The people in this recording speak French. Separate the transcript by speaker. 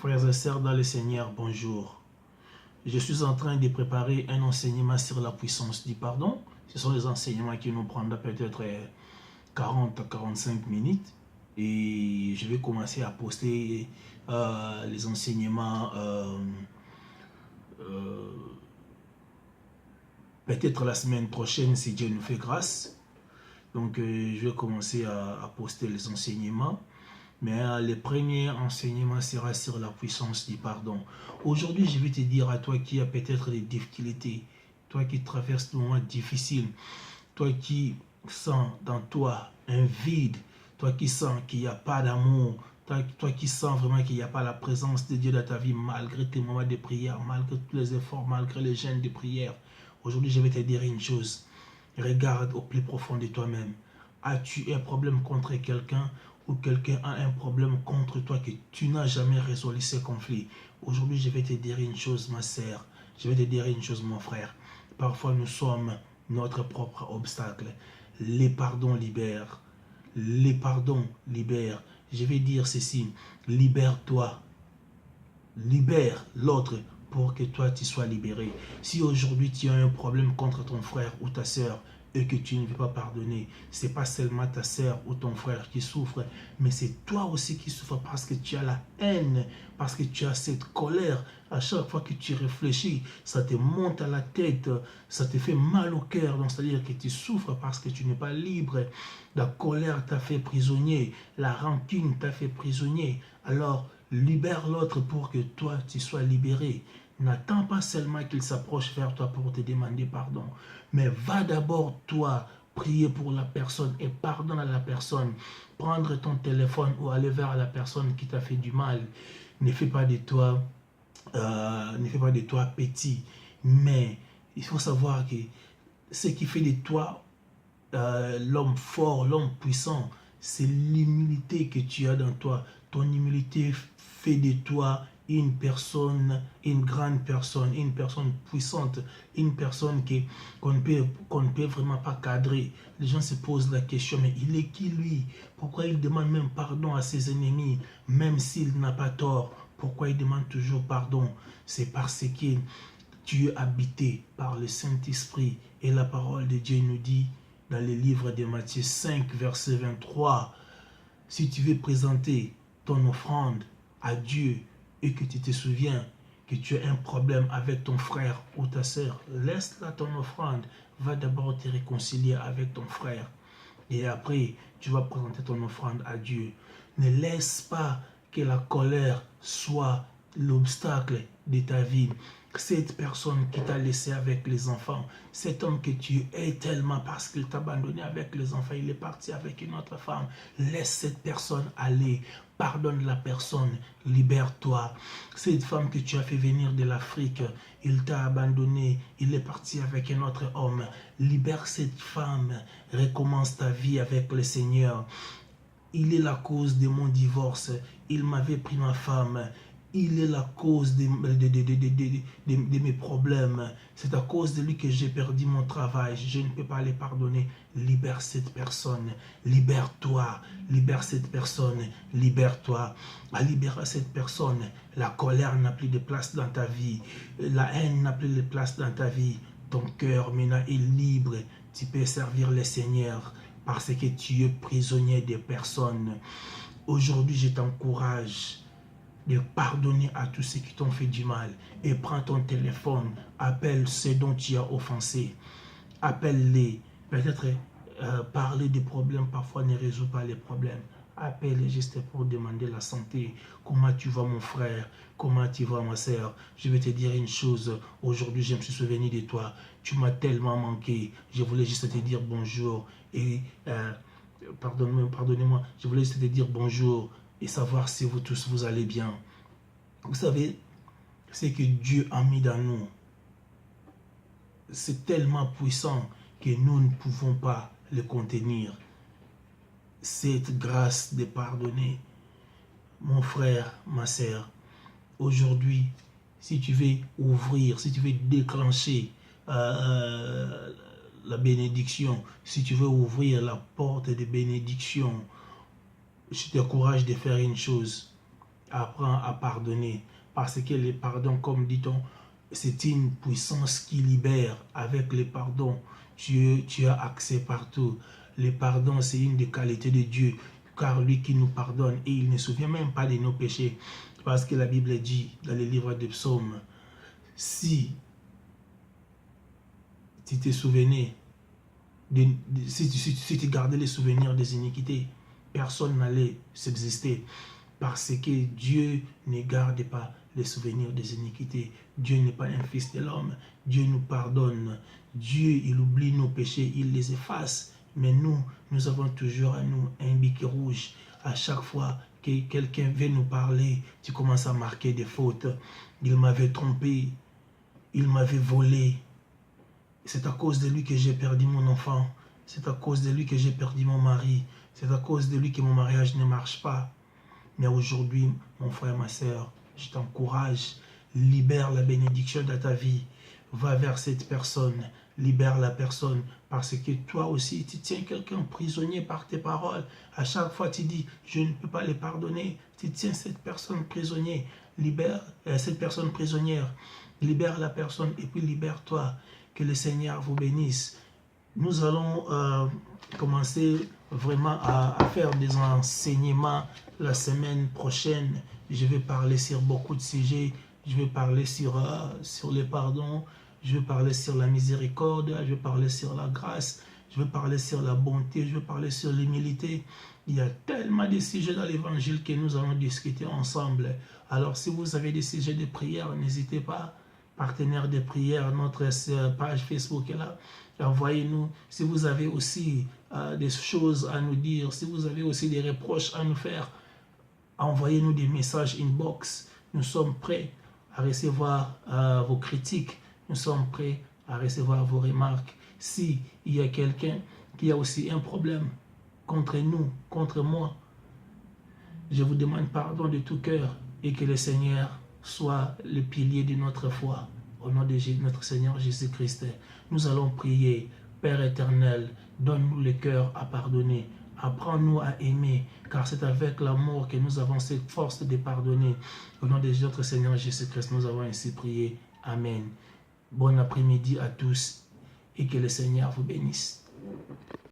Speaker 1: Frères et sœurs dans le Seigneur, bonjour. Je suis en train de préparer un enseignement sur la puissance du pardon. Ce sont des enseignements qui nous prendront peut-être 40 à 45 minutes. Et je vais commencer à poster les enseignements peut-être la semaine prochaine si Dieu nous fait grâce. Donc je vais commencer à poster les enseignements. Mais le premier enseignement sera sur la puissance du pardon. Aujourd'hui, je vais te dire à toi qui a peut-être des difficultés, toi qui traverses des moments difficiles, toi qui sens dans toi un vide, toi qui sens qu'il n'y a pas d'amour, toi qui sens vraiment qu'il n'y a pas la présence de Dieu dans ta vie, malgré tes moments de prière, malgré tous les efforts, malgré les jeûnes de prière. Aujourd'hui, je vais te dire une chose. Regarde au plus profond de toi-même. As-tu un problème contre quelqu'un ou quelqu'un a un problème contre toi que tu n'as jamais résolu ce conflit? Aujourd'hui, je vais te dire une chose, ma sœur. Je vais te dire une chose, mon frère. Parfois, nous sommes notre propre obstacle. Les pardons libèrent. Les pardons libèrent. Je vais dire ceci. Libère-toi. Libère l'autre pour que toi tu sois libéré. Si aujourd'hui tu as un problème contre ton frère ou ta sœur et que tu ne veux pas pardonner, ce n'est pas seulement ta sœur ou ton frère qui souffre, mais c'est toi aussi qui souffres parce que tu as la haine, parce que tu as cette colère. À chaque fois que tu réfléchis, ça te monte à la tête, ça te fait mal au cœur. Donc c'est-à-dire que tu souffres parce que tu n'es pas libre. La colère t'a fait prisonnier, la rancune t'a fait prisonnier. Alors, libère l'autre pour que toi, tu sois libéré. N'attends pas seulement qu'il s'approche vers toi pour te demander pardon, mais va d'abord toi prier pour la personne et pardonne à la personne. Prendre ton téléphone ou aller vers la personne qui t'a fait du mal. Ne fais pas de toi, petit, mais il faut savoir que ce qui fait de toi l'homme fort, l'homme puissant, c'est l'humilité que tu as dans toi. Ton humilité fait de toi une personne, une grande personne, une personne puissante, une personne qu'on ne peut vraiment pas cadrer. Les gens se posent la question, mais il est qui lui? Pourquoi il demande même pardon à ses ennemis, même s'il n'a pas tort? Pourquoi il demande toujours pardon? C'est parce que tu es habité par le Saint-Esprit et la parole de Dieu nous dit dans le livre de Matthieu 5, verset 23, si tu veux présenter ton offrande à Dieu et que tu te souviens que tu as un problème avec ton frère ou ta sœur, laisse là ton offrande, va d'abord te réconcilier avec ton frère et après tu vas présenter ton offrande à Dieu. Ne laisse pas que la colère soit l'obstacle de ta vie. Cette personne qui t'a laissé avec les enfants, cet homme que tu es tellement parce qu'il t'a abandonné avec les enfants, il est parti avec une autre femme, laisse cette personne aller, pardonne la personne, libère-toi. Cette femme que tu as fait venir de l'Afrique, il t'a abandonné, il est parti avec un autre homme, libère cette femme, recommence ta vie avec le Seigneur. Il est la cause de mon divorce, il m'avait pris ma femme, il est la cause de mes problèmes. C'est à cause de lui que j'ai perdu mon travail. Je ne peux pas les pardonner. Libère cette personne. Libère-toi. Libère cette personne. Libère-toi. À libérer cette personne, la colère n'a plus de place dans ta vie. La haine n'a plus de place dans ta vie. Ton cœur maintenant est libre. Tu peux servir le Seigneur parce que tu es prisonnier des personnes. Aujourd'hui, je t'encourage de pardonner à tous ceux qui t'ont fait du mal. Et prends ton téléphone, appelle ceux dont tu as offensé. Appelle-les. Peut-être parler des problèmes parfois ne résout pas les problèmes. Appelle juste pour demander la santé. Comment tu vas mon frère? Comment tu vas ma soeur? Je vais te dire une chose. Aujourd'hui, je me suis souvenu de toi. Tu m'as tellement manqué. Je voulais juste te dire bonjour. Et pardonnez-moi. Je voulais juste te dire bonjour et savoir si vous tous vous allez bien. Vous savez, ce que Dieu a mis dans nous, c'est tellement puissant que nous ne pouvons pas le contenir. Cette grâce de pardonner, mon frère, ma sœur, aujourd'hui, si tu veux ouvrir, si tu veux déclencher la bénédiction, si tu veux ouvrir la porte de bénédiction, je t'encourage de faire une chose. apprends à pardonner. Parce que le pardon, comme dit-on, c'est une puissance qui libère. Avec le pardon, tu as accès partout. Le pardon, c'est une des qualités de Dieu. Car lui qui nous pardonne, et il ne se souvient même pas de nos péchés. Parce que la Bible dit dans le livre des psaumes, si tu te souvenais, si tu gardais les souvenirs des iniquités, personne n'allait subsister. Parce que Dieu ne garde pas les souvenirs des iniquités. Dieu n'est pas un fils de l'homme. Dieu nous pardonne. Dieu, il oublie nos péchés, il les efface. Mais nous avons toujours à nous un bic rouge. À chaque fois que quelqu'un vient nous parler, tu commences à marquer des fautes. Il m'avait trompé, il m'avait volé. C'est à cause de lui que j'ai perdu mon enfant. C'est à cause de lui que j'ai perdu mon mari. C'est à cause de lui que mon mariage ne marche pas. Mais aujourd'hui, mon frère, ma soeur, je t'encourage, libère la bénédiction de ta vie. Va vers cette personne, libère la personne, parce que toi aussi, tu tiens quelqu'un prisonnier par tes paroles. À chaque fois, tu dis, je ne peux pas les pardonner. Tu tiens cette personne prisonnière, libère cette personne prisonnière, libère la personne et puis libère-toi. Que le Seigneur vous bénisse. Nous allons commencer vraiment à faire des enseignements la semaine prochaine. Je vais parler sur beaucoup de sujets. Je vais parler sur les pardons. Je vais parler sur la miséricorde. Je vais parler sur la grâce. Je vais parler sur la bonté. Je vais parler sur l'humilité. Il y a tellement de sujets dans l'évangile que nous allons discuter ensemble. Alors, si vous avez des sujets de prière, n'hésitez pas. Partenaire de prière, notre page Facebook est là. Envoyez-nous. Si vous avez aussi des choses à nous dire, si vous avez aussi des reproches à nous faire, envoyez-nous des messages inbox. Nous sommes prêts à recevoir vos critiques. Nous sommes prêts à recevoir vos remarques. Si il y a quelqu'un qui a aussi un problème contre nous, contre moi, je vous demande pardon de tout cœur et que le Seigneur soit le pilier de notre foi. Au nom de notre Seigneur Jésus-Christ, nous allons prier. Père éternel, donne-nous le cœur à pardonner. Apprends-nous à aimer, car c'est avec l'amour que nous avons cette force de pardonner. Au nom de notre Seigneur Jésus-Christ, nous avons ainsi prié. Amen. Bon après-midi à tous et que le Seigneur vous bénisse.